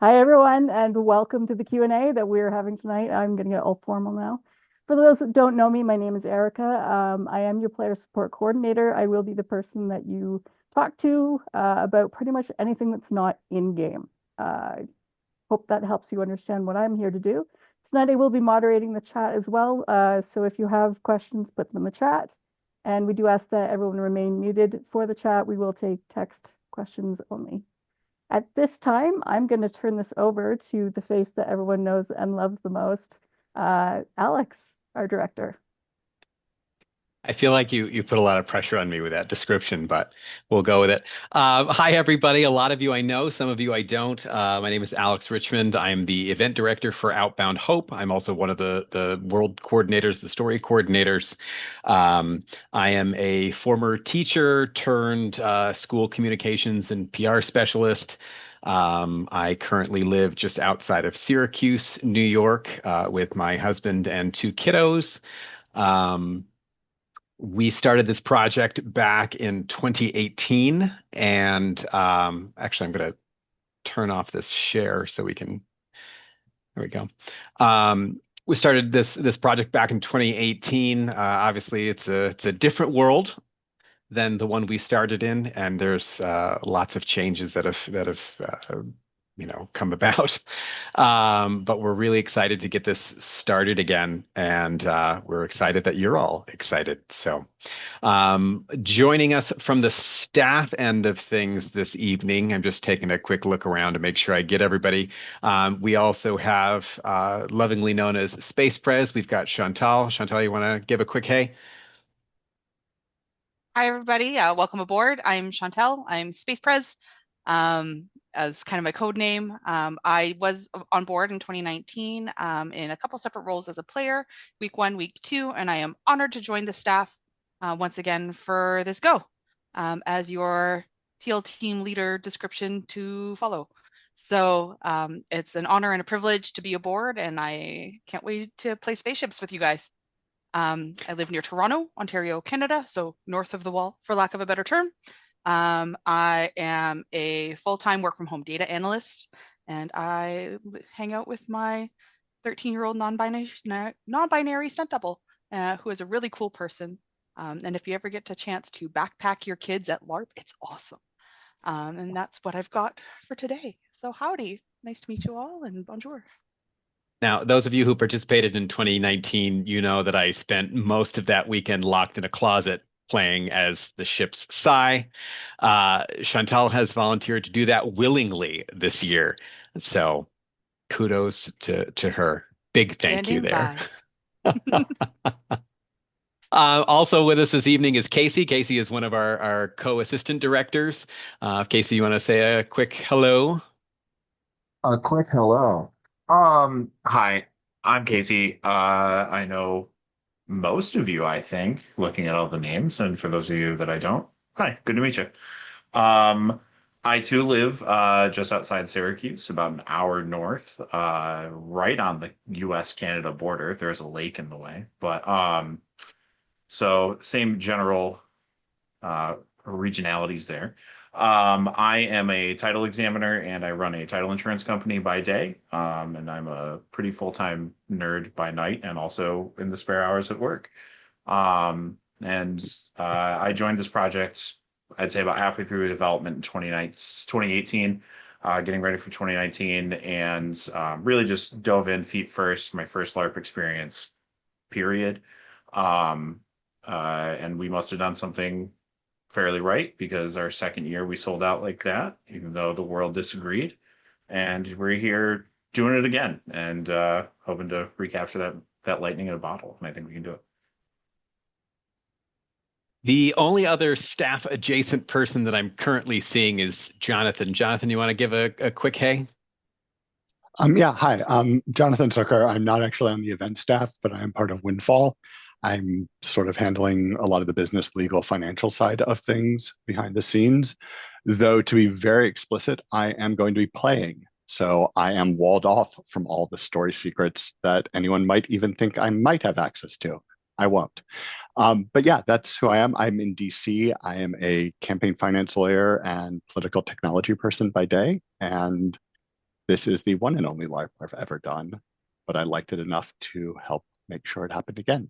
Hi, everyone, and welcome to the Q&A that we're having tonight. I'm going to get all formal now. For those that don't know me, my name is Erica. I am your player support coordinator. I will be the person that you talk to about pretty much anything that's not in-game. I hope that helps you understand what I'm here to do. Tonight, I will be moderating the chat as well. So if you have questions, put them in the chat. And we do ask that everyone remain muted for the chat. We will take text questions only. At this time, I'm going to turn this over to the face that everyone knows and loves the most, Alex, our director. I feel like you put a lot of pressure on me with that description, but we'll go with it. Hi, everybody. A lot of you I know, some of you I don't. My name is Alex Richmond. I'm the event director for Outbound Hope. I'm also one of the world coordinators, the story coordinators. I am a former teacher turned school communications and PR specialist. I currently live just outside of Syracuse, New York, with my husband and two kiddos. Um, we started this project back in 2018, and actually, I'm going to turn off this share so we can. There we go. We started this project back in 2018. Obviously, it's a different world than the one we started in, and there's lots of changes that have come about. But we're really excited to get this started again, and we're excited that you're all excited. So, joining us from the staff end of things this evening, I'm just taking a quick look around to make sure I get everybody. We also have lovingly known as Space Prez. We've got Chantal. Chantal, you want to give a quick hey? Hi, everybody. Welcome aboard. I'm Chantel. I'm Space Prez, as kind of my code name. I was on board in 2019 in a couple separate roles as a player, week one, week two, and I am honored to join the staff once again for this go as your TL team leader description to follow. So it's an honor and a privilege to be aboard, and I can't wait to play spaceships with you guys. I live near Toronto, Ontario, Canada, so north of the wall, for lack of a better term. I am a full-time work from home data analyst, and I hang out with my 13-year-old non-binary stunt double, who is a really cool person. And if you ever get a chance to backpack your kids at LARP, it's awesome. And that's what I've got for today. So howdy, nice to meet you all, and bonjour. Now, those of you who participated in 2019, you know that I spent most of that weekend locked in a closet playing as the ship's Psy. Chantal has volunteered to do that willingly this year. So kudos to her. Big thank you Standing there. by. Also with us this evening is Casey. Casey is one of our co-assistant directors. Casey, you want to say a quick hello? A quick hello. Hi, I'm Casey. I know most of you, I think, looking at all the names, and for those of you that I don't, hi, good to meet you. Um, I too live just outside Syracuse, about an hour north, right on the US-Canada border. There's a lake in the way, but so same general uh, regionalities there. I am a title examiner and I run a title insurance company by day. And I'm a pretty full-time nerd by night and also in the spare hours at work. And I joined this project, I'd say about halfway through development in 2018, getting ready for 2019, and really just dove in feet first, my first LARP experience, period. Um, and we must have done something fairly right because our second year we sold out like that, even though the world disagreed. And we're here doing it again and hoping to recapture that lightning in a bottle. And I think we can do it. The only other staff adjacent person that I'm currently seeing is Jonathan. Jonathan, you want to give a quick hey? Yeah, hi. I'm Jonathan Zucker. I'm not actually on the event staff, but I am part of Windfall. I'm sort of handling a lot of the business, legal, financial side of things behind the scenes. Though, to be very explicit, I am going to be playing. So I am walled off from all the story secrets that anyone might even think I might have access to. I won't. But yeah, that's who I am. I'm in DC. I am a campaign finance lawyer and political technology person by day. And This is the one and only LARP I've ever done, but I liked it enough to help make sure it happened again.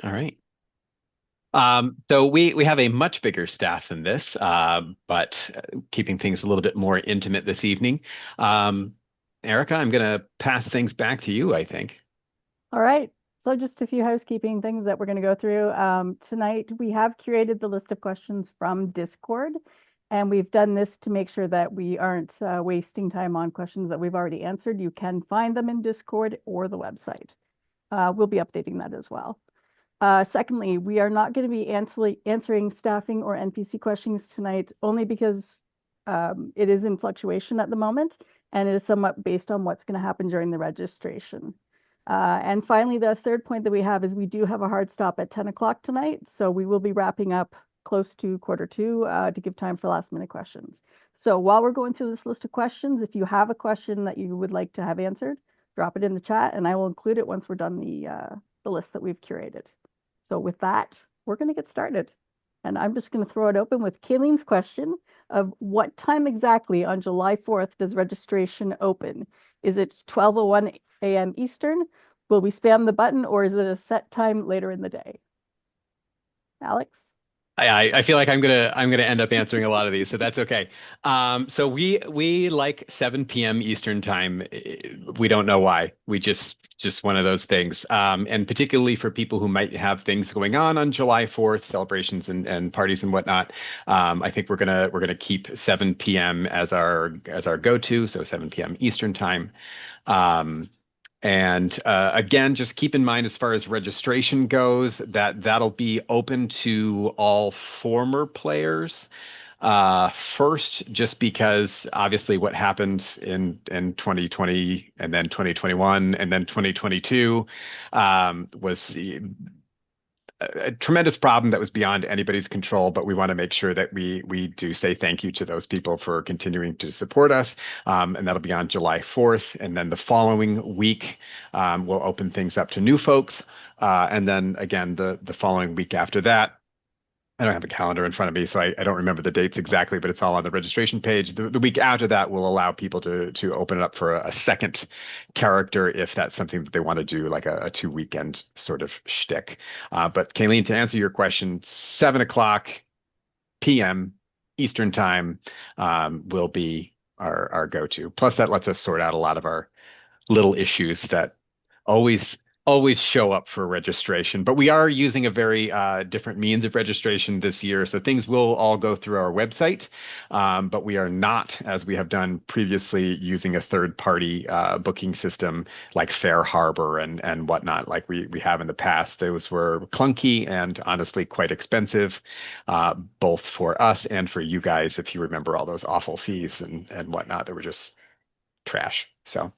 All right. So we have a much bigger staff than this, but keeping things a little bit more intimate this evening. Erica, I'm going to pass things back to you, I think. All right. So just a few housekeeping things that we're going to go through. Tonight, we have curated the list of questions from Discord, and we've done this to make sure that we aren't wasting time on questions that we've already answered. You can find them in Discord or the website. We'll be updating that as well. Secondly, we are not going to be answering staffing or NPC questions tonight, only because it is in fluctuation at the moment, and it is somewhat based on what's going to happen during the registration. And finally, the third point that we have is we do have a hard stop at 10 o'clock tonight, so we will be wrapping up close to 1:45 to give time for last minute questions. So while we're going through this list of questions, if you have a question that you would like to have answered, drop it in the chat, and I will include it once we're done the list that we've curated. So with that, we're going to get started. And I'm just going to throw it open with Kayleen's question of what time exactly on July 4th does registration open? Is it 12:01 a.m. Eastern? Will we spam the button, or is it a set time later in the day? Alex? I feel like I'm gonna end up answering a lot of these, so that's okay. So we like 7 p.m. Eastern time. We don't know why. We just one of those things. And particularly for people who might have things going on July 4th, celebrations and parties and whatnot. I think we're gonna keep 7 p.m. as our go-to, so 7 p.m. Eastern time. And again, just keep in mind as far as registration goes, that'll be open to all former players. First, just because obviously what happened in 2020 and then 2021 and then 2022 was a tremendous problem that was beyond anybody's control, but we want to make sure that we do say thank you to those people for continuing to support us. And that'll be on July 4th. And then the following week, we'll open things up to new folks. And then again, the following week after that, I don't have a calendar in front of me, so I don't remember the dates exactly, but it's all on the registration page. The week after that will allow people to open it up for a second character if that's something that they want to do, like a 2 weekend sort of shtick. But Kayleen, to answer your question, 7 o'clock p.m. Eastern time will be our go-to. Plus, that lets us sort out a lot of our little issues that always show up for registration. But we are using a very different means of registration this year, so things will all go through our website. But we are not, as we have done previously, using a third-party booking system like Fair Harbor and whatnot, like we have in the past. Those were clunky and honestly quite expensive, both for us and for you guys. If you remember all those awful fees and whatnot, they were just trash. So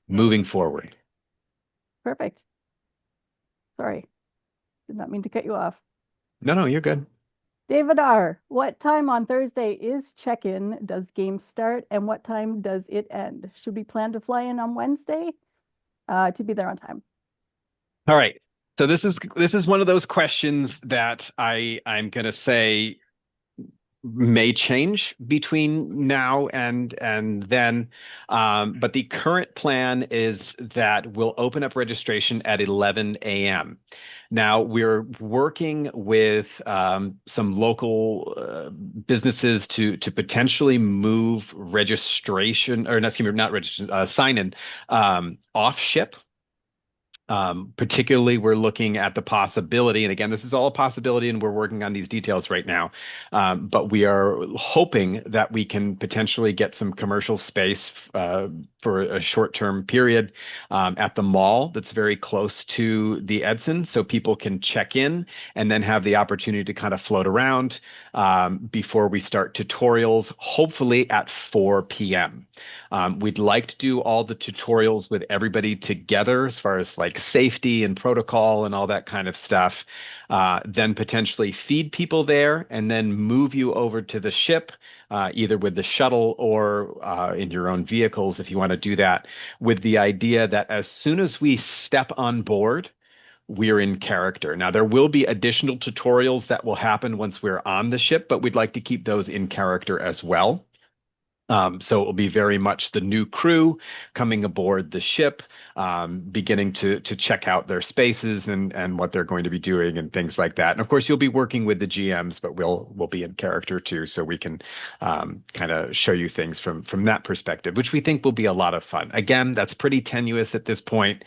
moving forward. Perfect. Sorry, did not mean to cut you off. No, you're good. David R., what time on Thursday is check-in? Does game start? And what time does it end? Should we plan to fly in on Wednesday to be there on time? All right. So this is one of those questions that I'm gonna say may change between now and then. But the current plan is that we'll open up registration at 11 a.m. Now we're working with some local businesses to potentially move registration, or excuse me, not registration, sign-in off ship. Particularly, we're looking at the possibility, and again, this is all a possibility, and we're working on these details right now. But we are hoping that we can potentially get some commercial space for a short-term period at the mall that's very close to the Edson, so people can check in and then have the opportunity to kind of float around before we start tutorials, hopefully at 4 p.m. We'd like to do all the tutorials with everybody together as far as like safety and protocol and all that kind of stuff. Then potentially feed people there and then move you over to the ship, either with the shuttle or in your own vehicles if you want to do that, with the idea that as soon as we step on board, we're in character. Now, there will be additional tutorials that will happen once we're on the ship, but we'd like to keep those in character as well. So it will be very much the new crew coming aboard the ship, beginning to check out their spaces and what they're going to be doing and things like that. And of course, you'll be working with the GMs, but we'll be in character too, so we can kind of show you things from that perspective, which we think will be a lot of fun. Again, that's pretty tenuous at this point,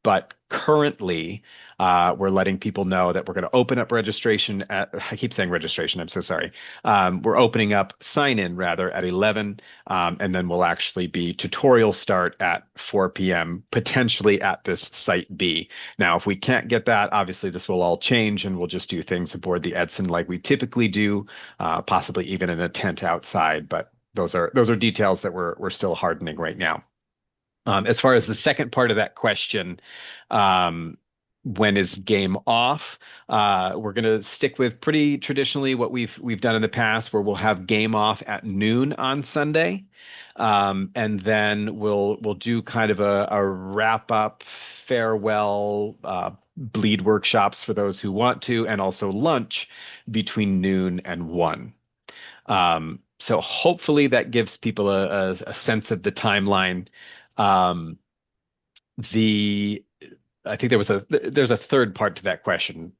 but currently. We're letting people know that we're going to open up registration at, I keep saying registration, I'm so sorry. We're opening up sign in rather at 11, and then we'll actually be tutorial start at 4 p.m., potentially at this site B. Now, if we can't get that, obviously this will all change and we'll just do things aboard the Edson like we typically do, possibly even in a tent outside. But those are details that we're still hardening right now. As far as the second part of that question, um, when is game off? We're going to stick with pretty traditionally what we've done in the past, where we'll have game off at noon on Sunday, and then we'll do kind of a wrap up farewell bleed workshops for those who want to, and also lunch between noon and 1. So hopefully that gives people a sense of the timeline. Um, the I think there's a third part to that question,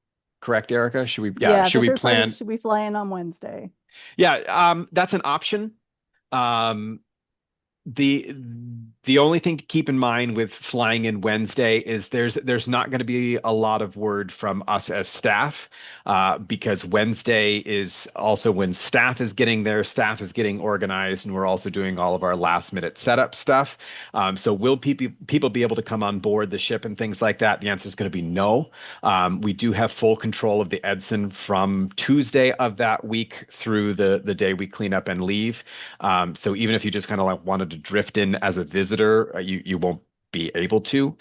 correct, Erica? Yeah, Should the we third part plan? is, should we fly in on Wednesday? Yeah, that's an option. Um, the the only thing to keep in mind with flying in Wednesday is there's not going to be a lot of word from us as staff, because Wednesday is also when staff is getting there, staff is getting organized, and we're also doing all of our last minute setup stuff. So will people be able to come on board the ship and things like that? The answer is going to be no. We do have full control of the Edson from Tuesday of that week through the day we clean up and leave. So even if you just kind of like wanted to drift in as a visitor, you won't be able to.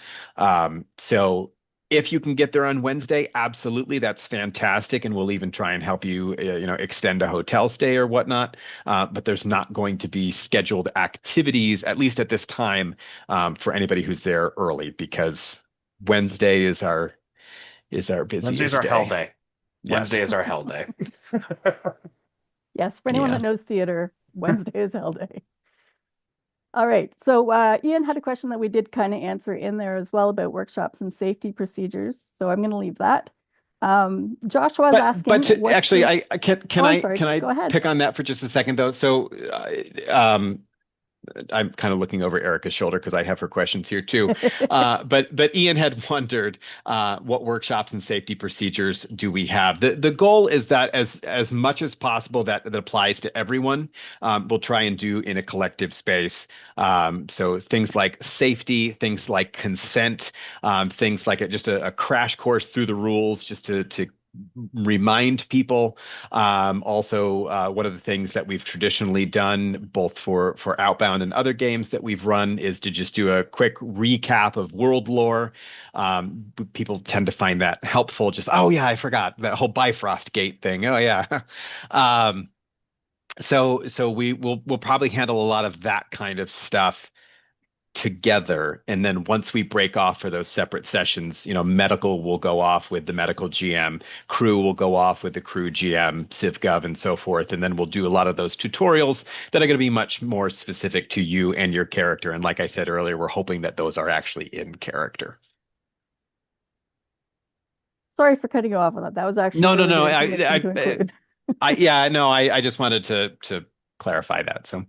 So if you can get there on Wednesday, absolutely, that's fantastic, and we'll even try and help you, extend a hotel stay or whatnot. But there's not going to be scheduled activities, at least at this time, for anybody who's there early, because Wednesday is our Wednesday's busiest our hell day. day. Yes. Wednesday is our hell day. Yes, for anyone Yeah. that knows theater, Wednesday is hell day. All right, so Ian had a question that we did kind of answer in there as well about workshops and safety procedures. So I'm going to leave that. Joshua is asking, Actually, I Oh, I'm sorry. can I Go ahead. pick on that for just a second though? So, I'm kind of looking over Erica's shoulder because I have her questions here too. But Ian had wondered, what workshops and safety procedures do we have? The goal is that as much as possible that applies to everyone, we'll try and do in a collective space. So things like safety, things like consent, things like just a crash course through the rules, just to remind people. Also, one of the things that we've traditionally done, both for Outbound and other games that we've run, is to just do a quick recap of world lore. People tend to find that helpful. Just, oh yeah, I forgot that whole Bifrost Gate thing. Oh yeah. um, so we'll probably handle a lot of that kind of stuff together. And then once we break off for those separate sessions, medical will go off with the medical GM, crew will go off with the crew GM, CivGov, and so forth. And then we'll do a lot of those tutorials that are going to be much more specific to you and your character. And like I said earlier, we're hoping that those are actually in character. Sorry for cutting you off on that. That was actually No, really no. good information to include. I just wanted to clarify that. So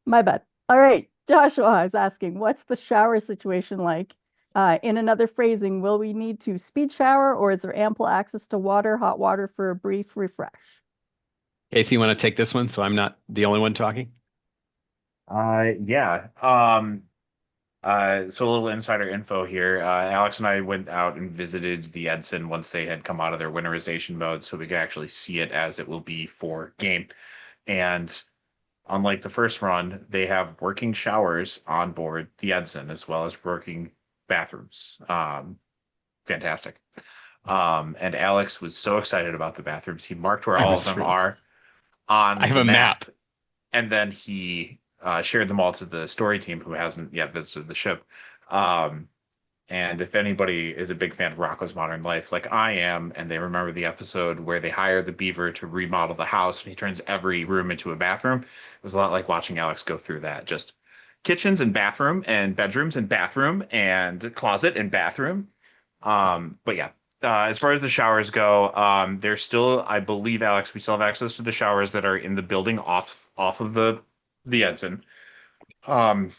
My bad. All right. Joshua is asking, what's the shower situation like? In another phrasing, will we need to speed shower or is there ample access to water, hot water for a brief refresh? Casey, you want to take this one so I'm not the only one talking? Yeah. So a little insider info here. Alex and I went out and visited the Edson once they had come out of their winterization mode, so we could actually see it as it will be for game. And unlike the first run, they have working showers on board the Edson as well as working bathrooms. Fantastic. And Alex was so excited about the bathrooms. He marked where I all of was them thrilled. are I on have the a map. and then he shared them all to the story team who hasn't yet visited the ship. Um, And if anybody is a big fan of Rocko's Modern Life, like I am, and they remember the episode where they hire the beaver to remodel the house and he turns every room into a bathroom, it was a lot like watching Alex go through that. Just kitchens and bathroom and bedrooms and bathroom and closet and bathroom. But yeah, as far as the showers go, there's still, I believe, Alex, we still have access to the showers that are in the building off of the Edson. Um,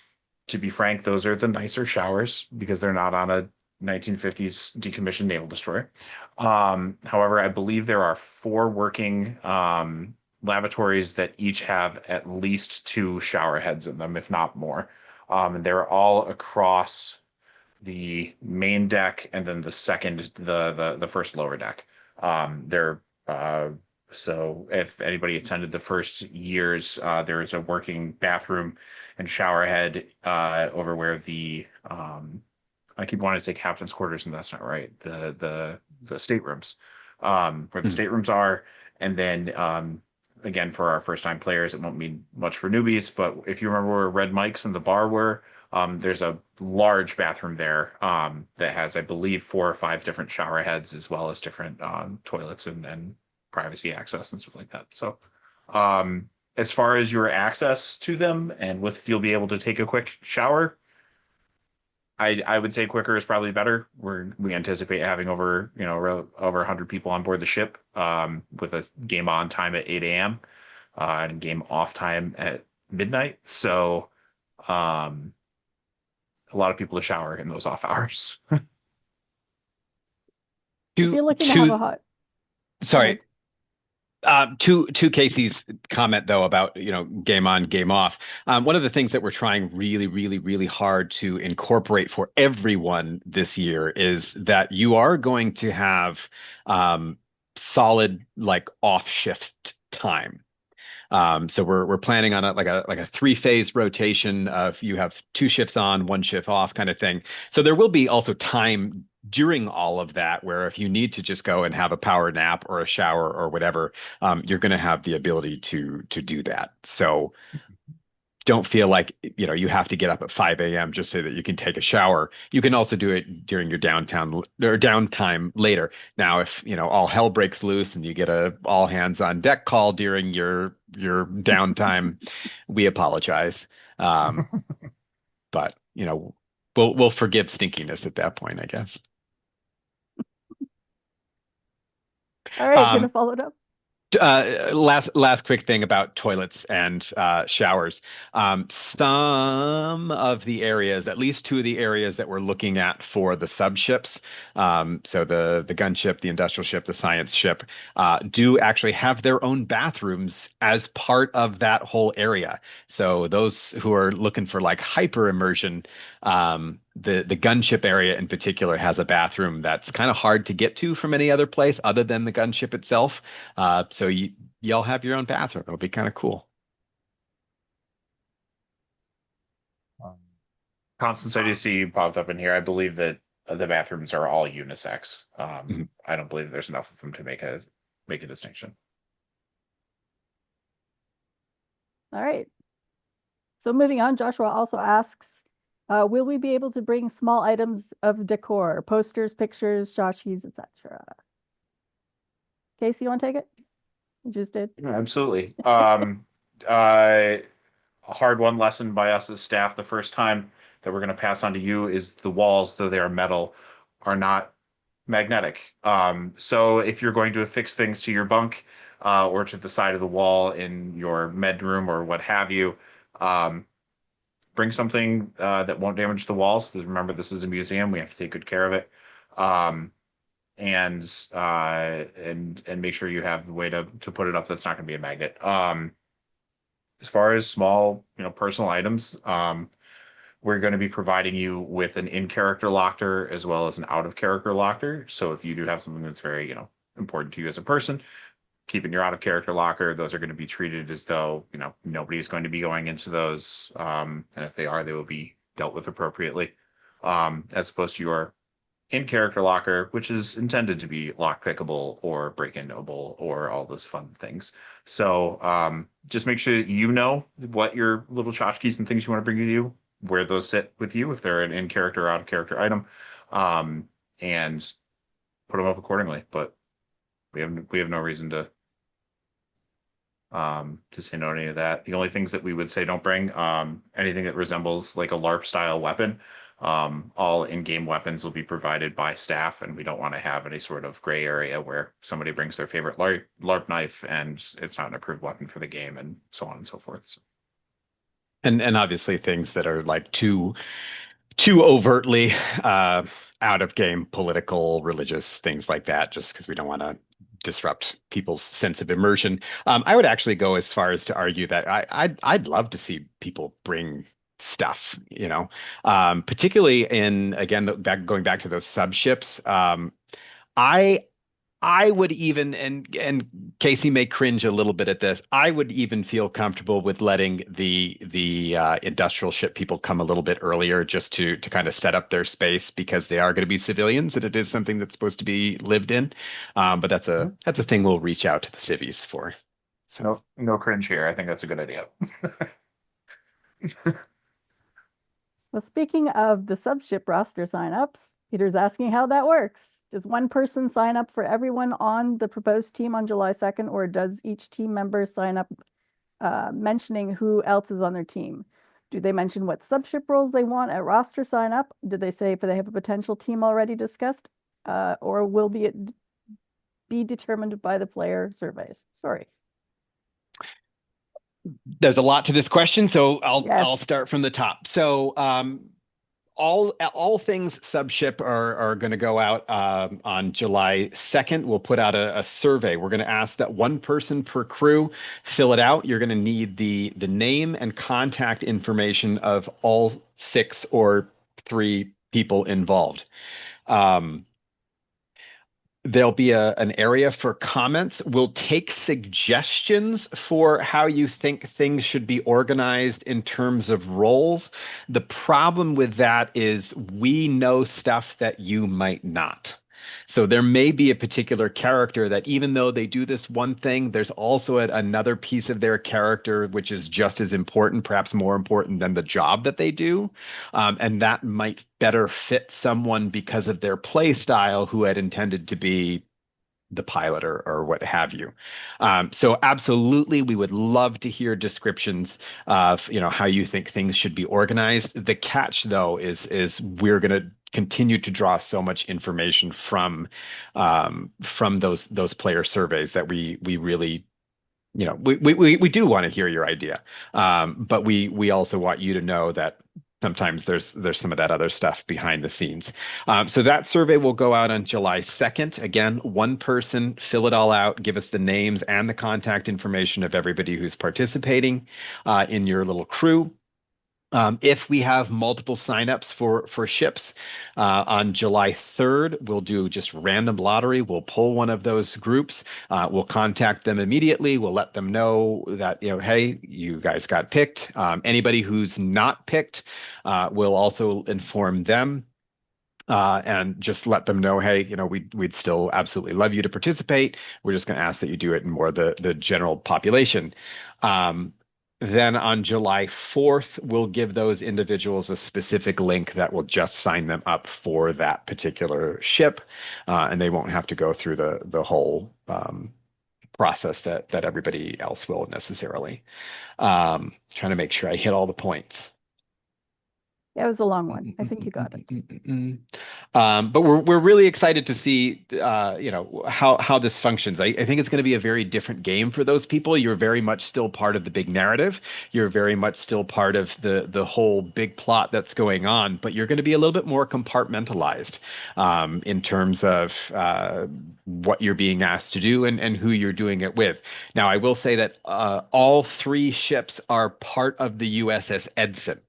to be frank, those are the nicer showers because they're not on a 1950s decommissioned naval destroyer. However, I believe there are four working lavatories that each have at least two shower heads in them, if not more. And they're all across the main deck and then the second, the first lower deck. They're so if anybody attended the first years, there is a working bathroom and shower head over where the I keep wanting to say captain's quarters, and that's not right. The staterooms, where the staterooms are, and then again for our first time players, it won't mean much for newbies. But if you remember where Red Mike's and the bar were, there's a large bathroom there that has, I believe, 4 or 5 different shower heads as well as different toilets and privacy access and stuff like that. So, as far as your access to them and if you'll be able to take a quick shower, I would say quicker is probably better. We anticipate having over 100 people on board the ship, with a game on time at 8 a.m. And game off time at midnight. So, um, a lot of people to shower in those off hours. If you're looking to have a hot, Sorry. To Casey's comment though about game on, game off. One of the things that we're trying really, really, really hard to incorporate for everyone this year is that you are going to have solid like off shift time. So we're planning on a 3-phase rotation of you have 2 shifts on, 1 shift off kind of thing. So there will be also time during all of that where if you need to just go and have a power nap or a shower or whatever, you're going to have the ability to do that. So don't feel like you have to get up at 5 a.m. just so that you can take a shower. You can also do it during your downtown or downtime later. Now, if all hell breaks loose and you get a all hands on deck call during your downtime, we apologize. But we'll forgive stinkiness at that point, I guess. All right, gonna follow it up. Last quick thing about toilets and showers. Some of the areas, at least 2 of the areas that we're looking at for the subships, so the gunship, the industrial ship, the science ship, do actually have their own bathrooms as part of that whole area. So those who are looking for like hyper immersion, the gunship area in particular has a bathroom that's kind of hard to get to from any other place other than the gunship itself. So y'all have your own bathroom. It'll be kind of cool. Constance, I do see you popped up in here. I believe that the bathrooms are all unisex. I don't believe there's enough of them to make a distinction. All right. So moving on, Joshua also asks, will we be able to bring small items of decor, posters, pictures, tchotchkes, etc.? Casey, you want to take it? You just did. Yeah, absolutely. A hard one lesson by us as staff the first time that we're going to pass on to you is the walls, though they are metal, are not magnetic. So if you're going to affix things to your bunk or to the side of the wall in your med room or what have you, bring something that won't damage the walls. Remember, this is a museum. We have to take good care of it. And make sure you have a way to put it up that's not going to be a magnet. As far as small, personal items, we're going to be providing you with an in-character locker as well as an out-of-character locker. So if you do have something that's very, important to you as a person, keep in your out-of-character locker. Those are going to be treated as though, nobody's going to be going into those. And if they are, they will be dealt with appropriately. As opposed to your in-character locker, which is intended to be lock-pickable or break-inable or all those fun things. So just make sure that you know what your little tchotchkes and things you want to bring with you, where those sit with you, if they're an in-character or out-of-character item. and put them up accordingly. But we have no reason to say no to any of that. The only things that we would say don't bring, anything that resembles like a LARP style weapon. All in-game weapons will be provided by staff, and we don't want to have any sort of gray area where somebody brings their favorite LARP knife and it's not an approved weapon for the game, and so on and so forth. So. And obviously things that are like too overtly out of game, political, religious, things like that, just because we don't want to disrupt people's sense of immersion. I would actually go as far as to argue that I'd love to see people bring stuff, particularly in, again, going back to those sub ships. I I would even, and Casey may cringe a little bit at this. I would even feel comfortable with letting the industrial ship people come a little bit earlier, just to kind of set up their space, because they are going to be civilians and it is something that's supposed to be lived in. But that's a thing we'll reach out to the civies for. So No cringe here. I think that's a good idea. Well, speaking of the subship roster signups, Peter's asking how that works. Does one person sign up for everyone on the proposed team on July 2nd, or does each team member sign up mentioning who else is on their team? Do they mention what subship roles they want at roster sign up? Do they say if they have a potential team already discussed, or will be determined by the player surveys? Sorry. there's a lot to this question, so Yes. I'll start from the top. So all things subship are going to go out on July 2nd. We'll put out a survey. We're going to ask that one person per crew fill it out. You're going to need the name and contact information of all 6 or 3 people involved. There'll be an area for comments. We'll take suggestions for how you think things should be organized in terms of roles. The problem with that is we know stuff that you might not. So there may be a particular character that, even though they do this one thing, there's also another piece of their character which is just as important, perhaps more important than the job that they do. And that might better fit someone because of their play style who had intended to be the pilot or what have you. So absolutely, we would love to hear descriptions of how you think things should be organized. The catch, though, is we're going to continue to draw so much information from those player surveys that we really we do want to hear your idea, but we also want you to know that sometimes there's some of that other stuff behind the scenes. So that survey will go out on July 2nd. Again, one person, fill it all out, give us the names and the contact information of everybody who's participating in your little crew. If we have multiple signups for ships on July 3rd, we'll do just random lottery. We'll pull one of those groups. We'll contact them immediately. We'll let them know that, hey, you guys got picked. Anybody who's not picked, we'll also inform them. And just let them know, hey, we'd still absolutely love you to participate. We're just going to ask that you do it in more the general population. Then on July 4th, we'll give those individuals a specific link that will just sign them up for that particular ship, and they won't have to go through the whole process that everybody else will necessarily. Trying to make sure I hit all the points. Yeah, it was a long one. I think you got it. But we're really excited to see how this functions. I think it's going to be a very different game for those people. You're very much still part of the big narrative. You're very much still part of the whole big plot that's going on, but you're going to be a little bit more compartmentalized in terms of what you're being asked to do and who you're doing it with. Now, I will say that all 3 ships are part of the USS Edson.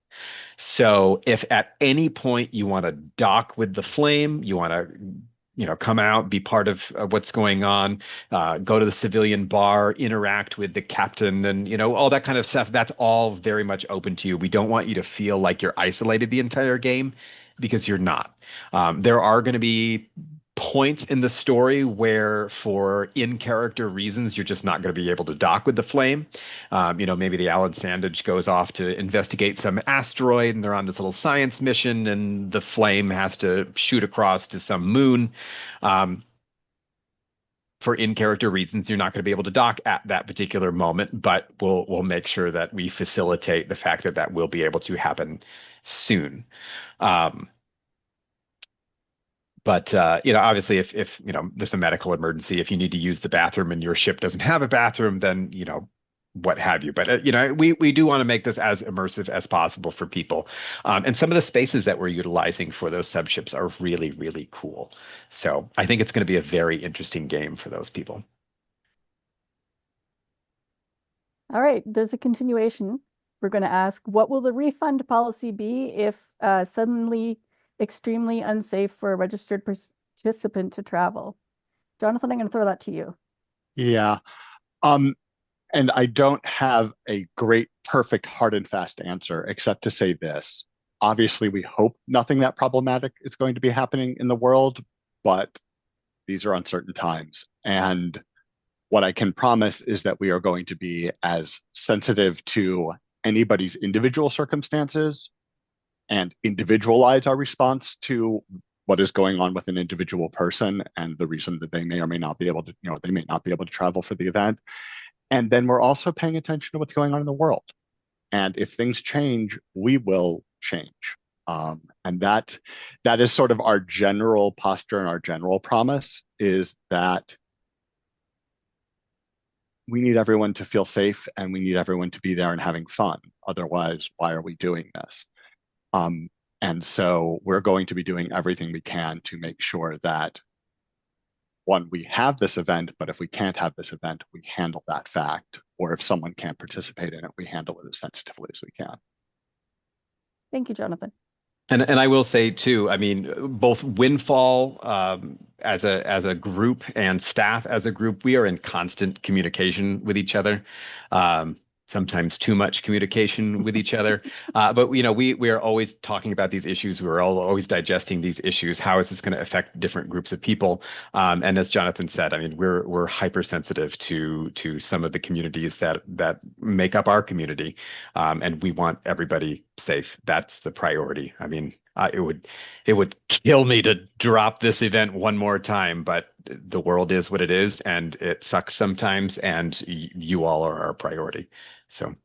So if at any point you want to dock with the Flame, you want to, come out, be part of what's going on, go to the civilian bar, interact with the captain, and all that kind of stuff, that's all very much open to you. We don't want you to feel like you're isolated the entire game, because you're not. There are going to be points in the story where, for in-character reasons, you're just not going to be able to dock with the Flame. Maybe the Alan Sandage goes off to investigate some asteroid, and they're on this little science mission, and the Flame has to shoot across to some moon. For in-character reasons, you're not going to be able to dock at that particular moment, but we'll make sure that we facilitate the fact that that will be able to happen soon. But obviously, if there's a medical emergency, if you need to use the bathroom and your ship doesn't have a bathroom, then what have you. But we do want to make this as immersive as possible for people. And some of the spaces that we're utilizing for those subships are really, really cool. So I think it's going to be a very interesting game for those people. All right, there's a continuation. We're going to ask, what will the refund policy be if suddenly extremely unsafe for a registered participant to travel? Jonathan, I'm going to throw that to you. Yeah. And I don't have a great, perfect, hard and fast answer, except to say this. Obviously, we hope nothing that problematic is going to be happening in the world, but these are uncertain times. And what I can promise is that we are going to be as sensitive to anybody's individual circumstances and individualize our response to what is going on with an individual person and the reason that they may or may not be able to, they may not be able to travel for the event. And then we're also paying attention to what's going on in the world. And if things change, we will change. And that is sort of our general posture and our general promise, is that we need everyone to feel safe and we need everyone to be there and having fun. Otherwise, why are we doing this? And so we're going to be doing everything we can to make sure that, one, we have this event, but if we can't have this event, we handle that fact. Or if someone can't participate in it, we handle it as sensitively as we can. Thank you, Jonathan. And I will say too, I mean, both Windfall as a group and staff as a group, we are in constant communication with each other. Sometimes too much communication with each other. But we are always talking about these issues. We're always digesting these issues. How is this going to affect different groups of people? And as Jonathan said, I mean, we're hypersensitive to some of the communities that make up our community, and we want everybody safe. That's the priority. I mean, it would kill me to drop this event one more time, but the world is what it is, and it sucks sometimes, and you all are our priority. So,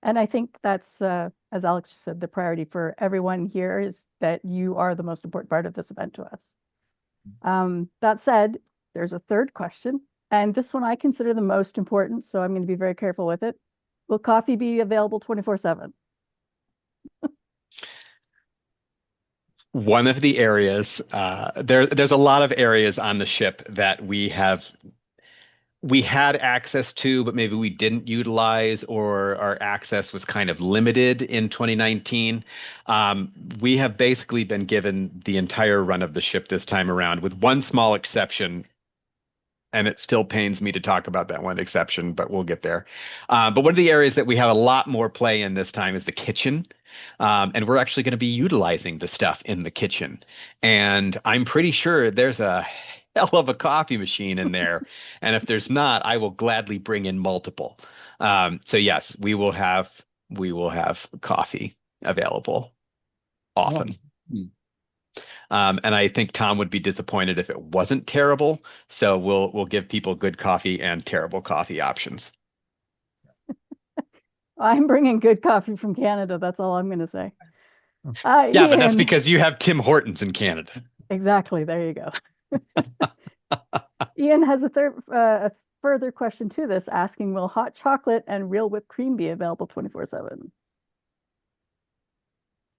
and I think that's, as Alex just said, the priority for everyone here is that you are the most important part of this event to us. That said, there's a third question, and this one I consider the most important, so I'm going to be very careful with it. Will coffee be available 24/7? One of the areas, there's a lot of areas on the ship that we had access to, but maybe we didn't utilize, or our access was kind of limited in 2019. We have basically been given the entire run of the ship this time around, with one small exception. And it still pains me to talk about that one exception, but we'll get there. But one of the areas that we have a lot more play in this time is the kitchen. And we're actually going to be utilizing the stuff in the kitchen. And I'm pretty sure there's a hell of a coffee machine in there. And if there's not, I will gladly bring in multiple. So yes, we will have coffee available often. Oh. And I think Tom would be disappointed if it wasn't terrible. So we'll give people good coffee and terrible coffee options. I'm bringing good coffee from Canada. That's all I'm going to say. Yeah, but that's Ian, because you have Tim Hortons in Canada. exactly. There you go. Ian has a further question to this, asking, will hot chocolate and real whipped cream be available 24/7?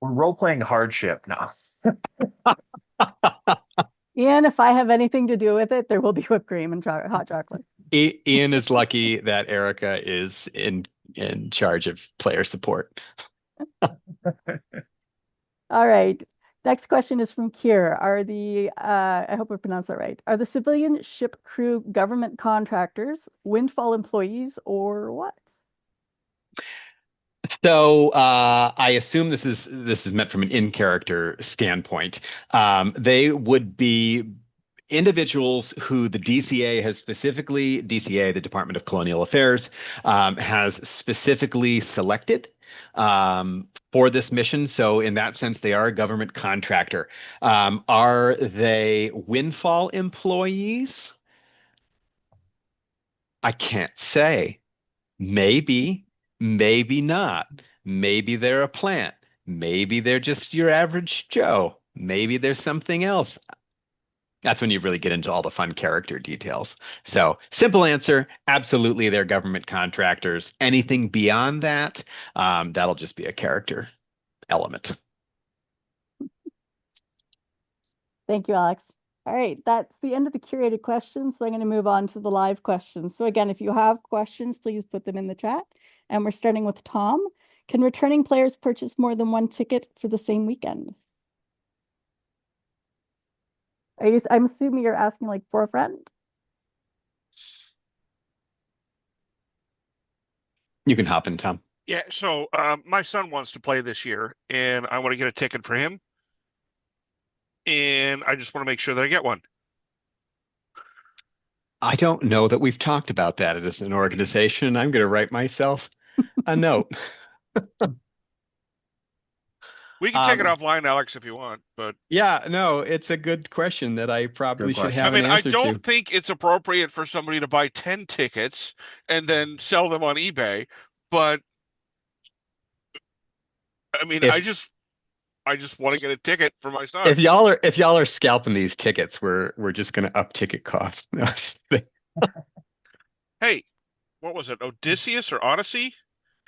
We're role-playing hardship now. Ian, if I have anything to do with it, there will be whipped cream and hot chocolate. Ian is lucky that Erica is in charge of player support. All right. Next question is from Kier. Are the, I hope I pronounced that right, are the civilian ship crew government contractors, Windfall employees, or what? So I assume this is meant from an in-character standpoint. They would be individuals who the DCA has specifically, DCA, the Department of Colonial Affairs, has specifically selected for this mission. So in that sense, they are a government contractor. Are they Windfall employees? I can't say. Maybe, maybe not. Maybe they're a plant. Maybe they're just your average Joe. Maybe there's something else. That's when you really get into all the fun character details. So, simple answer, absolutely, they're government contractors. Anything beyond that, that'll just be a character element. Thank you, Alex. All right, that's the end of the curated questions. So I'm going to move on to the live questions. So again, if you have questions, please put them in the chat. And we're starting with Tom. Can returning players purchase more than one ticket for the same weekend? I'm assuming you're asking like for a friend. You can hop in, Tom. Yeah, so my son wants to play this year, and I want to get a ticket for him, and I just want to make sure that I get one. I don't know that we've talked about that as an organization. I'm going to write myself a note. We can take it offline, Alex, if you want, but Yeah, no, it's a good question that I probably should I have mean, an I answer don't to. think it's appropriate for somebody to buy 10 tickets and then sell them on eBay, but I mean, I If just want to get a ticket for my son. if y'all are scalping these tickets, we're just going to up ticket cost. No, just kidding. Hey, what was it? Odysseus or Odyssey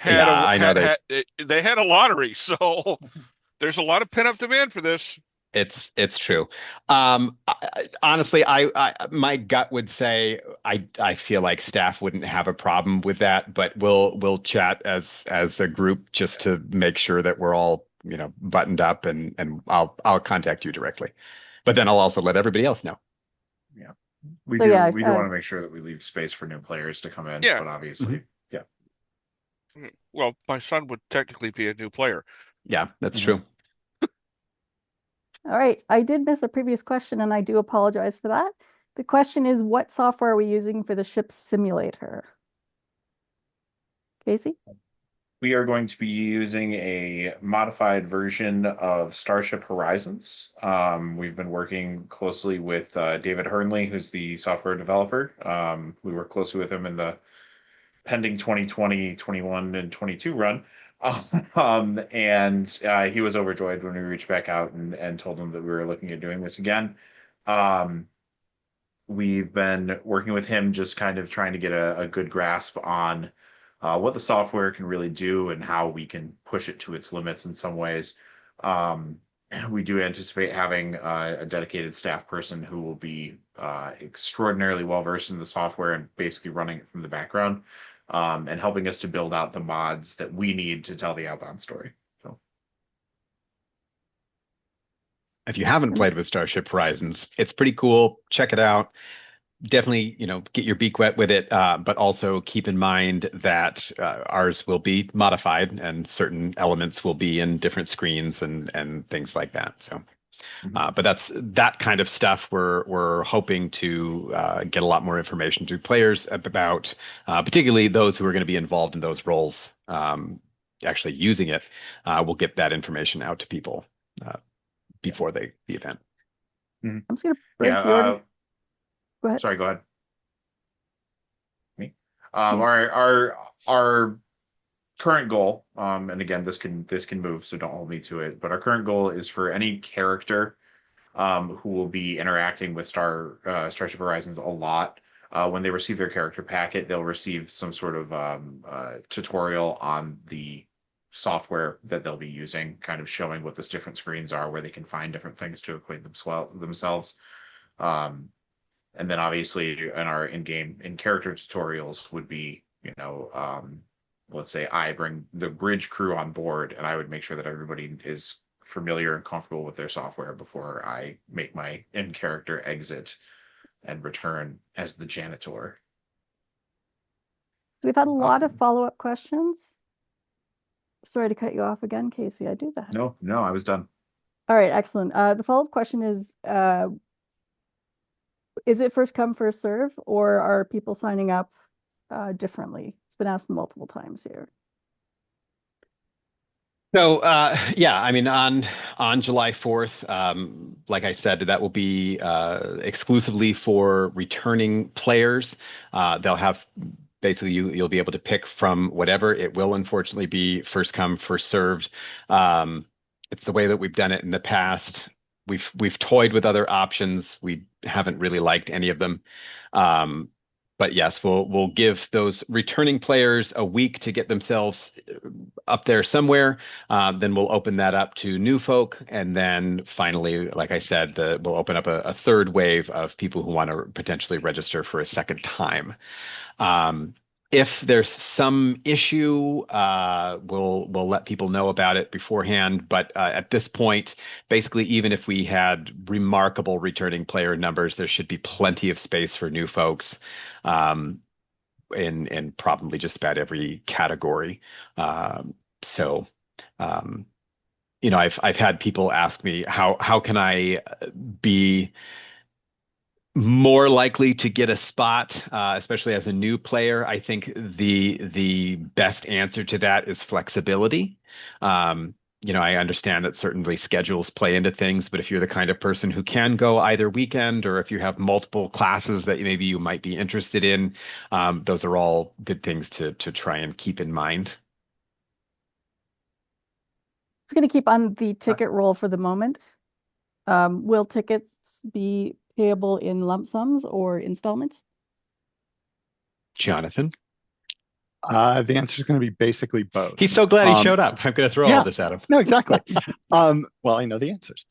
Yeah, I know they had a lottery, so there's a lot of pent-up demand for this. it's true. Honestly, my gut would say I feel like staff wouldn't have a problem with that, but we'll chat as a group just to make sure that we're all, buttoned up, and I'll contact you directly. But then I'll also let everybody else know. Yeah. We So do yeah, we do want to make sure that we leave space for new players to come in, Yeah. but obviously, yeah. Well, my son would technically be a new player. Yeah, that's Mhm. true. all right. I did miss a previous question and I do apologize for that. The question is, what software are we using for the ship simulator? Casey? We are going to be using a modified version of Starship Horizons. We've been working closely with David Hernley, who's the software developer. We work closely with him in the pending 2020, 21, and 22 run. And he was overjoyed when we reached back out and told him that we were looking at doing this again. We've been working with him, just kind of trying to get a good grasp on what the software can really do and how we can push it to its limits in some ways. We do anticipate having a dedicated staff person who will be extraordinarily well versed in the software and basically running it from the background, and helping us to build out the mods that we need to tell the Outbound story. So, If you haven't played with Starship Horizons, it's pretty cool. Check it out. Definitely, get your beak wet with it, but also keep in mind that ours will be modified and certain elements will be in different screens and things like that. So, but that's that kind of stuff we're hoping to get a lot more information to players about, particularly those who are going to be involved in those roles, actually using it. We'll get that information out to people before the event. I'm just going to break yeah. the order. Go ahead. Sorry, go ahead. Me. Yeah. Our current goal, and again, this can move, so don't hold me to it. But our current goal is for any character who will be interacting with Starship Horizons a lot. When they receive their character packet, they'll receive some sort of tutorial on the software that they'll be using, kind of showing what those different screens are, where they can find different things to acquaint themselves. And then obviously in our in-character tutorials would be, let's say I bring the bridge crew on board and I would make sure that everybody is familiar and comfortable with their software before I make my in-character exit and return as the janitor. So we've had a lot of follow-up questions. Sorry to cut you off again, Casey. I do that. No, I was done. All right, excellent. The follow-up question is it first come, first serve, or are people signing up differently? It's been asked multiple times here. So yeah, I mean on July 4th, like I said, that will be exclusively for returning players. They'll have basically you'll be able to pick from whatever. It will unfortunately be first come, first served. It's the way that we've done it in the past. We've toyed with other options. We haven't really liked any of them. But yes, we'll give those returning players a week to get themselves up there somewhere. Then we'll open that up to new folk, and then finally, like I said, we'll open up a third wave of people who want to potentially register for a second time. If there's some issue, we'll let people know about it beforehand. But at this point, basically, even if we had remarkable returning player numbers, there should be plenty of space for new folks in probably just about every category. So, I've had people ask me how can I be more likely to get a spot, especially as a new player. I think the best answer to that is flexibility. I understand that certainly schedules play into things, but if you're the kind of person who can go either weekend, or if you have multiple classes that maybe you might be interested in, those are all good things to try and keep in mind. Just going to keep on the ticket roll for the moment. Will tickets be payable in lump sums or installments? Jonathan? The answer is going to be basically both. He's so glad he showed up. I'm going to throw all this at him. No, exactly. Well, I know the answers.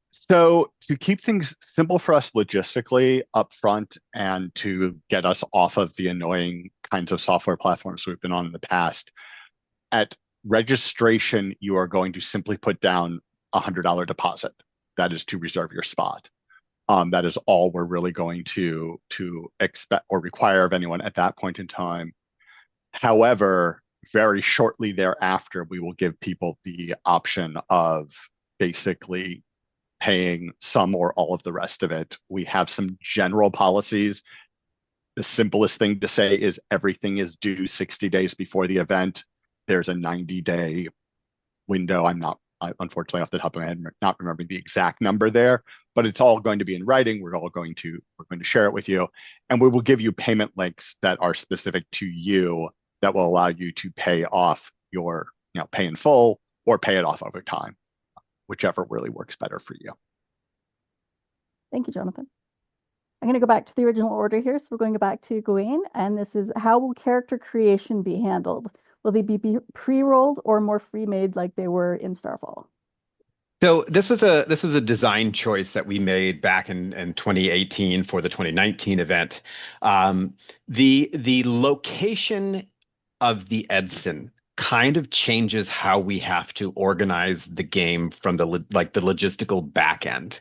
So to keep things simple for us logistically up front and to get us off of the annoying kinds of software platforms we've been on in the past, at registration, you are going to simply put down a $100 deposit. That is to reserve your spot. That is all we're really going to expect or require of anyone at that point in time. However, very shortly thereafter, we will give people the option of basically paying some or all of the rest of it. We have some general policies. The simplest thing to say is everything is due 60 days before the event. There's a 90-day window. Unfortunately, off the top of my head, not remembering the exact number there, but it's all going to be in writing. We're going to share it with you, and we will give you payment links that are specific to you that will allow you to pay off your, pay in full or pay it off over time, whichever really works better for you. Thank you, Jonathan. I'm going to go back to the original order here. So we're going to go back to Gawain, and this is how will character creation be handled? Will they be pre-rolled or more free-made like they were in Starfall? So this was a design choice that we made back in 2018 for the 2019 event. The location of the Edson kind of changes how we have to organize the game from the logistical back end.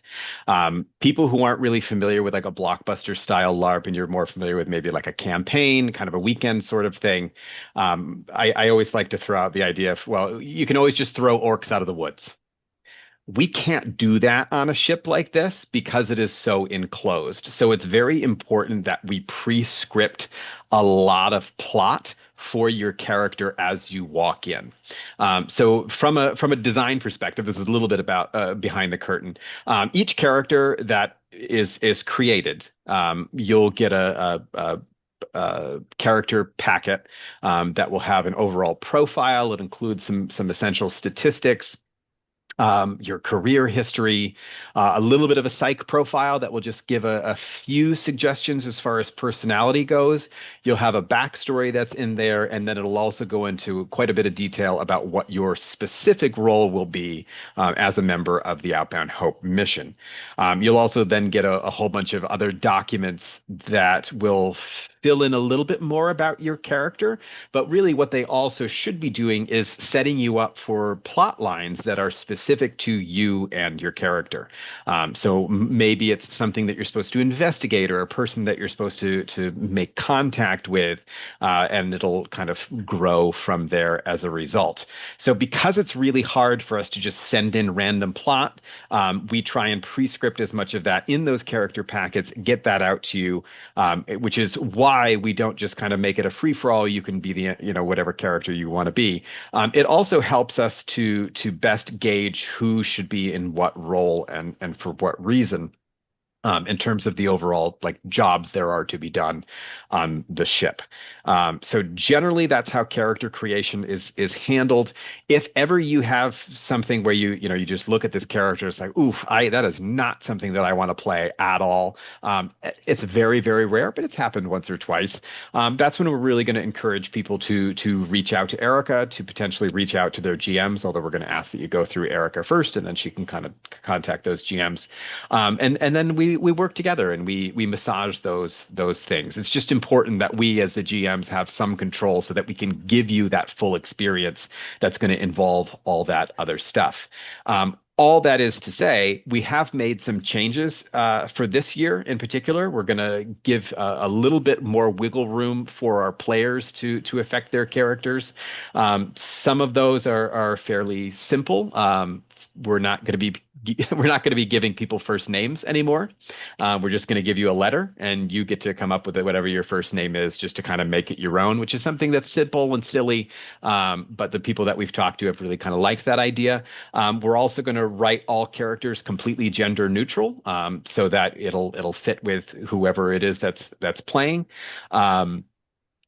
People who aren't really familiar with like a blockbuster style LARP, and you're more familiar with maybe like a campaign, kind of a weekend sort of thing. I always like to throw out the idea of, well, you can always just throw orcs out of the woods. We can't do that on a ship like this because it is so enclosed. So it's very important that we pre-script a lot of plot for your character as you walk in. So from a design perspective, this is a little bit about behind the curtain. Each character that is created, you'll get a character packet that will have an overall profile. It includes some essential statistics, your career history, a little bit of a psych profile that will just give a few suggestions as far as personality goes. You'll have a backstory that's in there, and then it'll also go into quite a bit of detail about what your specific role will be as a member of the Outbound Hope mission. You'll also then get a whole bunch of other documents that will fill in a little bit more about your character, but really what they also should be doing is setting you up for plot lines that are specific to you and your character. So maybe it's something that you're supposed to investigate or a person that you're supposed to make contact with, and it'll kind of grow from there as a result. So because it's really hard for us to just send in random plot, we try and pre-script as much of that in those character packets, get that out to you, which is why we don't just kind of make it a free-for-all. You can be the, whatever character you want to be. It also helps us to best gauge who should be in what role and for what reason. In terms of the overall like jobs there are to be done on the ship. So generally that's how character creation is handled. If ever you have something where you just look at this character, it's like, oof, that is not something that I want to play at all. It's very, very rare, but it's happened once or twice. That's when we're really going to encourage people to reach out to Erica, to potentially reach out to their GMs, although we're going to ask that you go through Erica first, and then she can kind of contact those GMs. And then we work together and we massage those things. It's just important that we as the GMs have some control so that we can give you that full experience that's going to involve all that other stuff. All that is to say, we have made some changes for this year in particular. We're going to give a little bit more wiggle room for our players to affect their characters. Some of those are fairly simple. We're not going to be giving people first names anymore. We're just going to give you a letter, and you get to come up with whatever your first name is, just to kind of make it your own, which is something that's simple and silly. But the people that we've talked to have really kind of liked that idea. We're also going to write all characters completely gender neutral, so that it'll fit with whoever it is that's playing.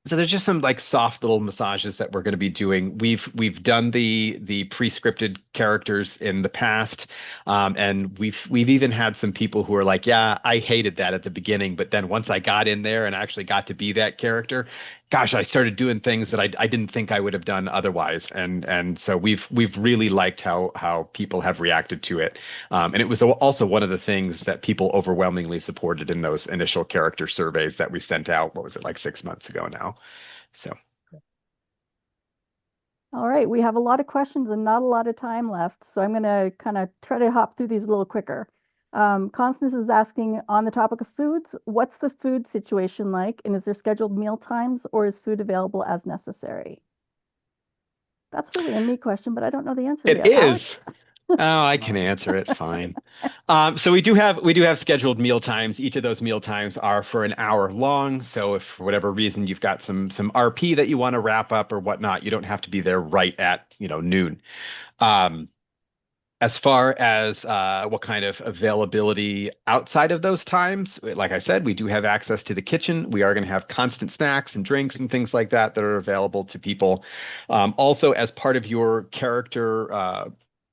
So there's just some like soft little massages that we're going to be doing. We've done the pre-scripted characters in the past, and we've even had some people who are like, yeah, I hated that at the beginning, but then once I got in there and actually got to be that character, gosh, I started doing things that I didn't think I would have done otherwise, and so we've really liked how people have reacted to it, and it was also one of the things that people overwhelmingly supported in those initial character surveys that we sent out. What was it, like 6 months ago now? So. All right, we have a lot of questions and not a lot of time left, so I'm going to kind of try to hop through these a little quicker. Constance is asking, on the topic of foods, what's the food situation like, and is there scheduled meal times, or is food available as necessary? That's really a neat question, but I don't know the answer It yet. Alex? is. Oh, I can answer it fine. So we do have scheduled meal times. Each of those meal times are for an hour long. So if for whatever reason you've got some RP that you want to wrap up or whatnot, you don't have to be there right at noon. As far as what kind of availability outside of those times, like I said, we do have access to the kitchen. We are going to have constant snacks and drinks and things like that that are available to people. Also, as part of your character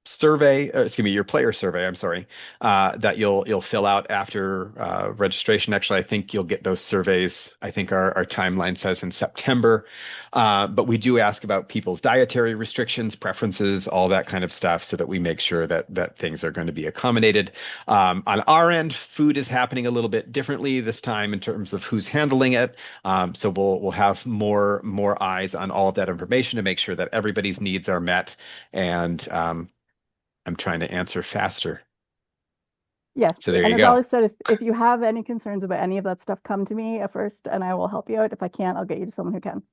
survey, excuse me, your player survey, I'm sorry, that you'll fill out after registration. Actually, I think you'll get those surveys. I think our timeline says in September. But we do ask about people's dietary restrictions, preferences, all that kind of stuff, so that we make sure that things are going to be accommodated. On our end, food is happening a little bit differently this time in terms of who's handling it. So we'll have more eyes on all of that information to make sure that everybody's needs are met. And I'm trying to answer faster. Yes, So there and you as go. Alex said, if you have any concerns about any of that stuff, come to me at first, and I will help you out. If I can't, I'll get you to someone who can.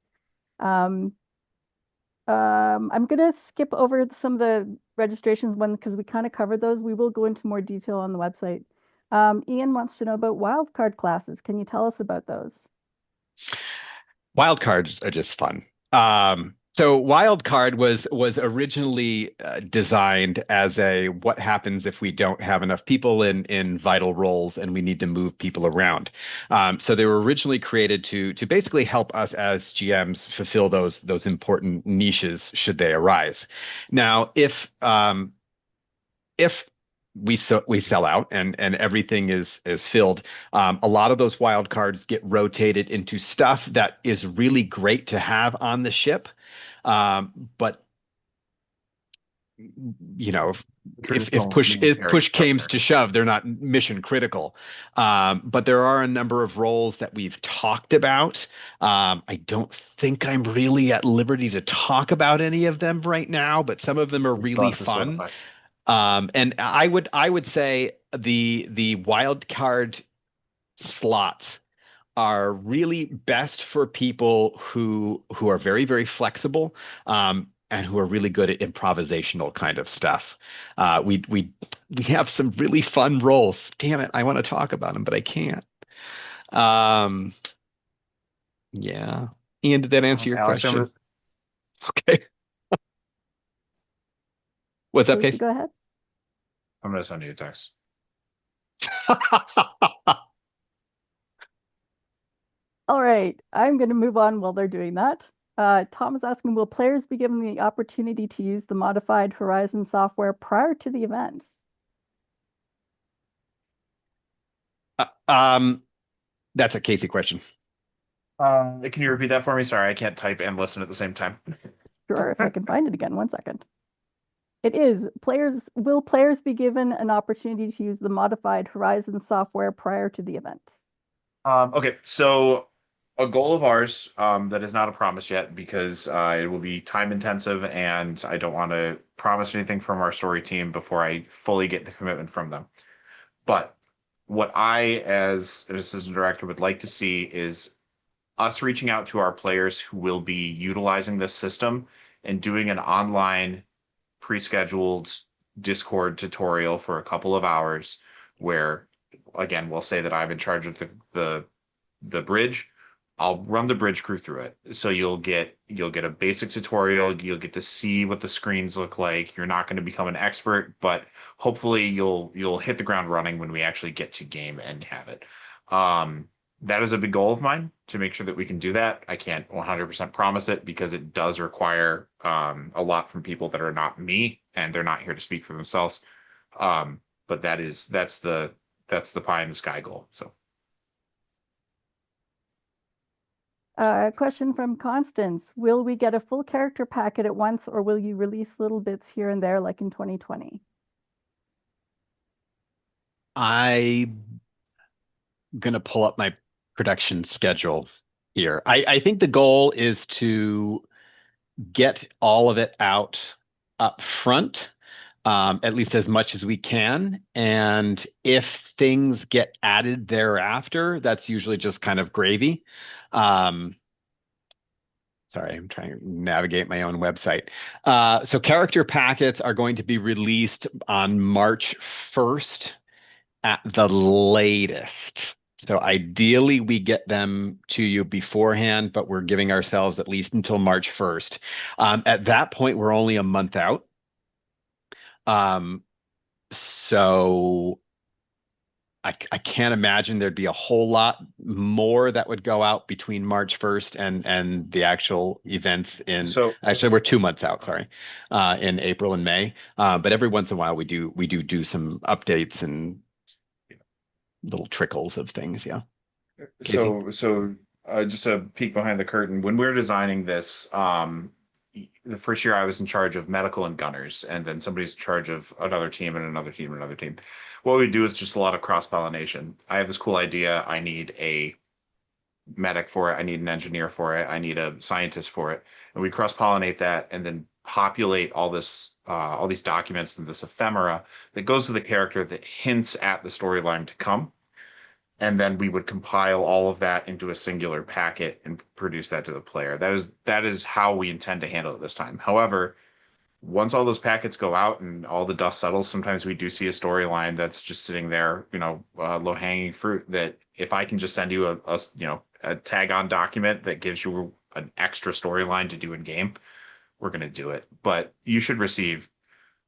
I'm gonna skip over some of the registrations because we kind of covered those. We will go into more detail on the website. Ian wants to know about wildcard classes. Can you tell us about those? Wild cards are just fun. So wild card was originally designed as a what happens if we don't have enough people in vital roles and we need to move people around. So they were originally created to basically help us as GMs fulfill those important niches should they arise. Now, if we sell out and everything is filled, a lot of those wild cards get rotated into stuff that is really great to have on the ship, but Traditional if military push came partner. to shove, they're not mission critical. But there are a number of roles that we've talked about. I don't think I'm really at liberty to talk about any of them right now, but some of them are We still really have to fun. solidify. And I would say the wild card slots are really best for people who are very, very flexible, and who are really good at improvisational kind of stuff. We have some really fun roles. Damn it, I want to talk about them, but I can't. Um, yeah. Ian, did that answer your Alex, question? Okay. What's up, Casey, Case? go ahead. I'm going to send you a text. All right, I'm going to move on while they're doing that. Tom is asking, will players be given the opportunity to use the modified Horizon software prior to the event? That's a Casey question. Can you repeat that for me? Sorry, I can't type and listen at the same time. Sure, if I can find it again, 1 second. It is, will players be given an opportunity to use the modified Horizon software prior to the event? Okay, so a goal of ours, that is not a promise yet because it will be time intensive and I don't want to promise anything from our story team before I fully get the commitment from them. But what I, as an assistant director, would like to see is us reaching out to our players who will be utilizing this system and doing an online pre-scheduled Discord tutorial for a couple of hours where, again, we'll say that I'm in charge of the bridge. I'll run the bridge crew through it. So you'll get a basic tutorial, you'll get to see what the screens look like. You're not going to become an expert, but hopefully you'll hit the ground running when we actually get to game and have it. That is a big goal of mine to make sure that we can do that. I can't 100% promise it because it does require a lot from people that are not me and they're not here to speak for themselves. But that's the pie in the sky goal. So. Question from Constance. Will we get a full character packet at once, or will you release little bits here and there like in 2020? I'm gonna pull up my production schedule here. I think the goal is to get all of it out up front, at least as much as we can. And if things get added thereafter, that's usually just kind of gravy. Um, Sorry, I'm trying to navigate my own website. So character packets are going to be released on March 1st at the latest. So ideally, we get them to you beforehand, but we're giving ourselves at least until March 1st. At that point, we're only a month out. Um, so I can't imagine there'd be a whole lot more that would go out between March 1st and the actual events in So actually we're 2 months out, sorry, in April and May. But every once in a while we do some updates and little trickles of things, yeah. Casey? So just a peek behind the curtain. When we were designing this, the first year I was in charge of medical and gunners, and then somebody's in charge of another team and another team and another team. What we do is just a lot of cross-pollination. I have this cool idea. I need a medic for it. I need an engineer for it. I need a scientist for it. And we cross-pollinate that and then populate all these documents in this ephemera that goes with a character that hints at the storyline to come, and then we would compile all of that into a singular packet and produce that to the player. That is how we intend to handle it this time. However, once all those packets go out and all the dust settles, sometimes we do see a storyline that's just sitting there, low hanging fruit. That if I can just send you a tag on document that gives you an extra storyline to do in game, we're going to do it. But you should receive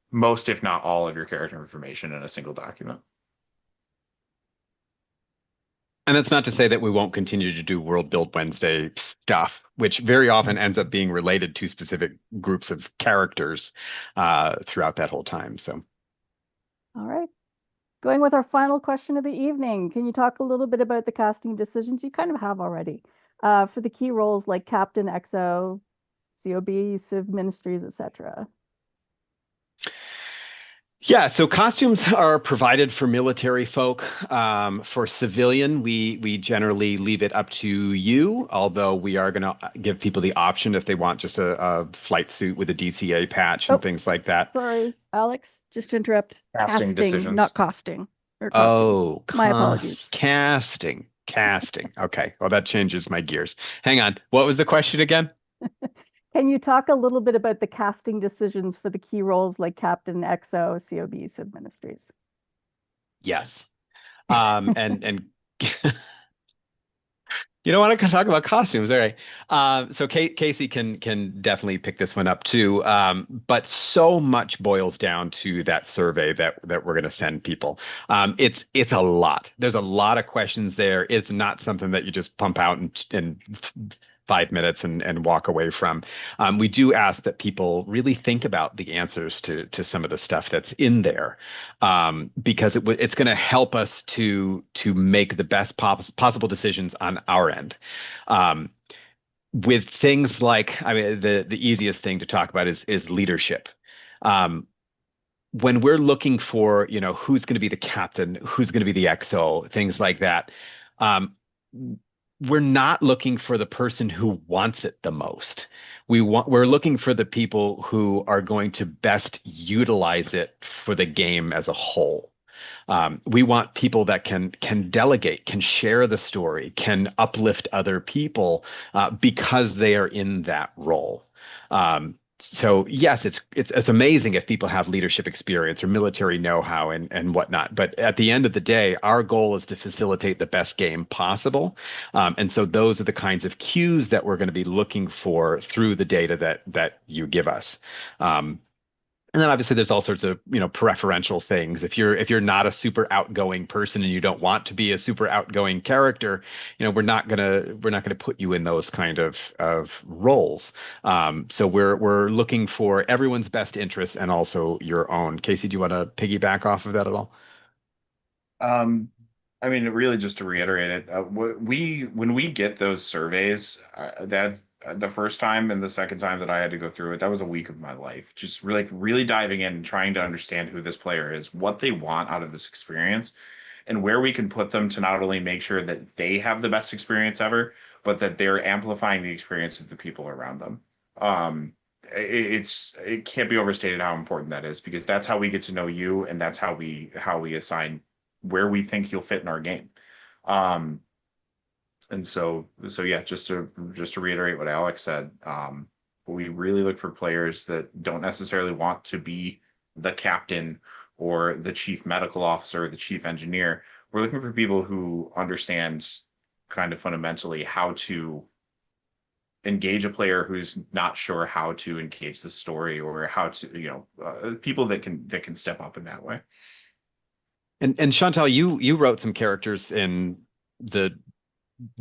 most, if not all, of your character information in a single document. And that's not to say that we won't continue to do World Build Wednesday stuff, which very often ends up being related to specific groups of characters throughout that whole time. So, All right. Going with our final question of the evening, can you talk a little bit about the casting decisions you kind of have already for the key roles like Captain, XO, COB, Civ Ministries, etc.? Yeah, so costumes are provided for military folk. For civilian, we generally leave it up to you, although we are going to give people the option if they want just a flight suit with a DCA patch and Oh, things like that. sorry, Alex, just to interrupt. Casting Casting, not decisions. costing or costume. Oh, My apologies. casting, casting. Okay, well that changes my gears. Hang on, what was the question again? Can you talk a little bit about the casting decisions for the key roles like Captain, XO, COB, Civ Ministries? Yes. And you don't want to talk about costumes, all right? So Casey can definitely pick this one up too. But so much boils down to that survey that we're going to send people. It's a lot. There's a lot of questions there. It's not something that you just pump out in 5 minutes and walk away from. We do ask that people really think about the answers to some of the stuff that's in there, because it's going to help us to make the best possible decisions on our end. Um, with things like, I mean, the easiest thing to talk about is leadership. Um, when we're looking for, who's going to be the captain, who's going to be the XO, things like that, um, we're not looking for the person who wants it the most. We're looking for the people who are going to best utilize it for the game as a whole. We want people that can delegate, can share the story, can uplift other people because they are in that role. So yes, it's amazing if people have leadership experience or military know-how and whatnot. But at the end of the day, our goal is to facilitate the best game possible. And so those are the kinds of cues that we're going to be looking for through the data that you give us. And then obviously there's all sorts of, preferential things. If you're not a super outgoing person and you don't want to be a super outgoing character, we're not gonna put you in those kind of roles. So we're looking for everyone's best interests and also your own. Casey, do you want to piggyback off of that at all? Um, I mean, really, just to reiterate it, when we get those surveys, that's the first time and the second time that I had to go through it. That was a week of my life, just really diving in and trying to understand who this player is, what they want out of this experience, and where we can put them to not only make sure that they have the best experience ever, but that they're amplifying the experience of the people around them. Um, it can't be overstated how important that is because that's how we get to know you, and that's how we assign where we think you'll fit in our game. Um, and so yeah, just to reiterate what Alex said, we really look for players that don't necessarily want to be the captain or the chief medical officer or the chief engineer. We're looking for people who understand kind of fundamentally how to engage a player who's not sure how to engage the story or how to, people that can step up in that way. And Chantal, you wrote some characters in the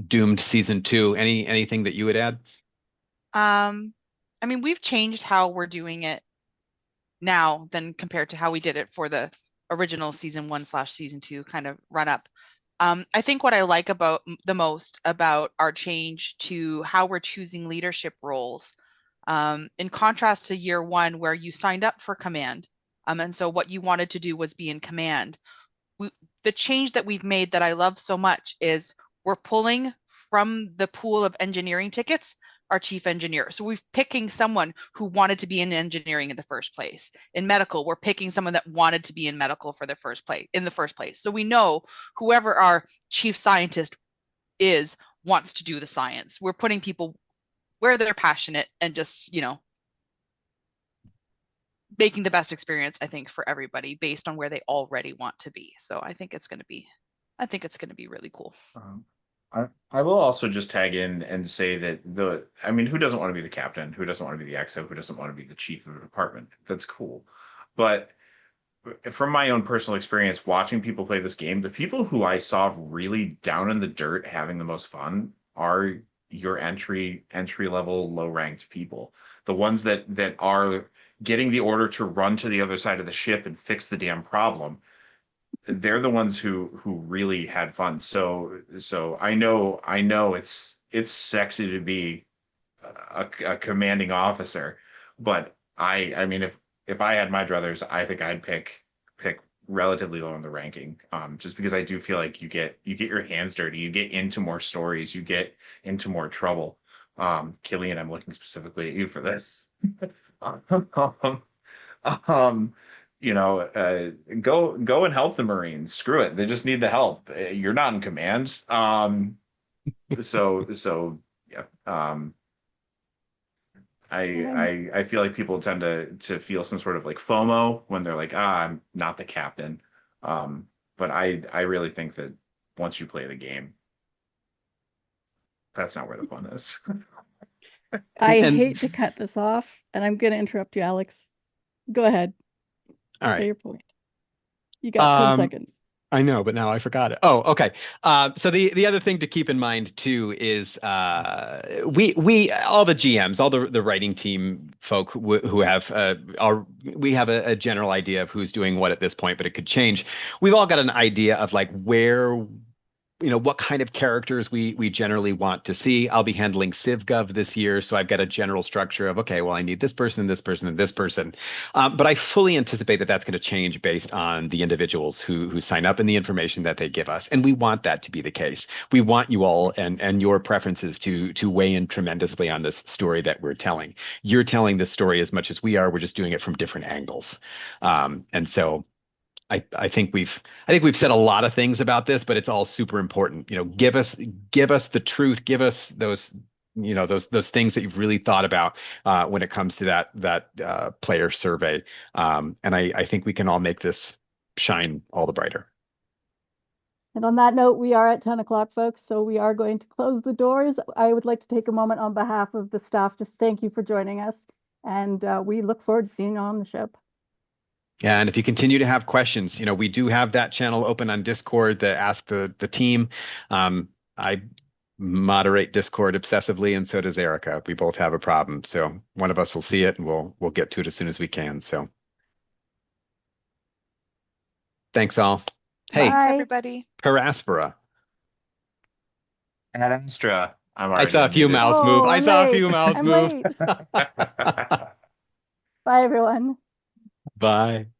Doomed season 2. Anything that you would add? Um, I mean, we've changed how we're doing it now than compared to how we did it for the original season 1/season 2 kind of run up. I think what I like about the most about our change to how we're choosing leadership roles, in contrast to year one where you signed up for command, and so what you wanted to do was be in command. We, the change that we've made that I love so much is we're pulling from the pool of engineering tickets our chief engineer. So we're picking someone who wanted to be in engineering in the first place. In medical, we're picking someone that wanted to be in medical for the first place in the first place. So we know whoever our chief scientist is wants to do the science. We're putting people where they're passionate and just, making the best experience, I think, for everybody based on where they already want to be. So I think it's going to be really cool. Um, I will also just tag in and say that I mean, who doesn't want to be the captain? Who doesn't want to be the XO? Who doesn't want to be the chief of a department? That's cool. But from my own personal experience watching people play this game, the people who I saw really down in the dirt having the most fun are your entry level low ranked people. The ones that are getting the order to run to the other side of the ship and fix the damn problem. They're the ones who really had fun. So I know it's sexy to be a commanding officer, but I mean if I had my druthers, I think I'd pick pick relatively low in the ranking. Just because I do feel like you get your hands dirty, you get into more stories, you get into more trouble. Killian, I'm looking specifically at you for this. um, go and help the Marines. Screw it. They just need the help. You're not in command. So yeah. I feel like people tend to feel some sort of like FOMO when they're like, I'm not the captain. But I really think that once you play the game, that's not where the fun is. I And hate to cut this off, and I'm going to interrupt you, Alex. Go ahead. all Say right. your point. You got 10 Um, seconds. I know, but now I forgot it. Oh, okay. So the other thing to keep in mind too is we all the GMs, all the writing team folk who have we have a general idea of who's doing what at this point, but it could change. We've all got an idea of like where what kind of characters we generally want to see. I'll be handling CivGov this year, so I've got a general structure of, okay, well, I need this person, this person, and this person. But I fully anticipate that that's going to change based on the individuals who sign up and the information that they give us. And we want that to be the case. We want you all and your preferences to weigh in tremendously on this story that we're telling. You're telling this story as much as we are. We're just doing it from different angles. And so I think we've said a lot of things about this, but it's all super important. Give us the truth. Give us those those things that you've really thought about when it comes to that player survey. And I think we can all make this shine all the brighter. And on that note, we are at 10 o'clock, folks, so we are going to close the doors. I would like to take a moment on behalf of the staff to thank you for joining us, and we look forward to seeing you on the ship. Yeah, and if you continue to have questions, we do have that channel open on Discord that ask the team. I moderate Discord obsessively, and so does Erica. We both have a problem, so one of us will see it, and we'll get to it as soon as we can. So, thanks all. Hey, Thanks, Bye. everybody. Paraspora. Ad Astra. I'm I already saw a few unmuted. mouths move. I I'm saw a late. few mouths I'm move. late. Bye, everyone. Bye.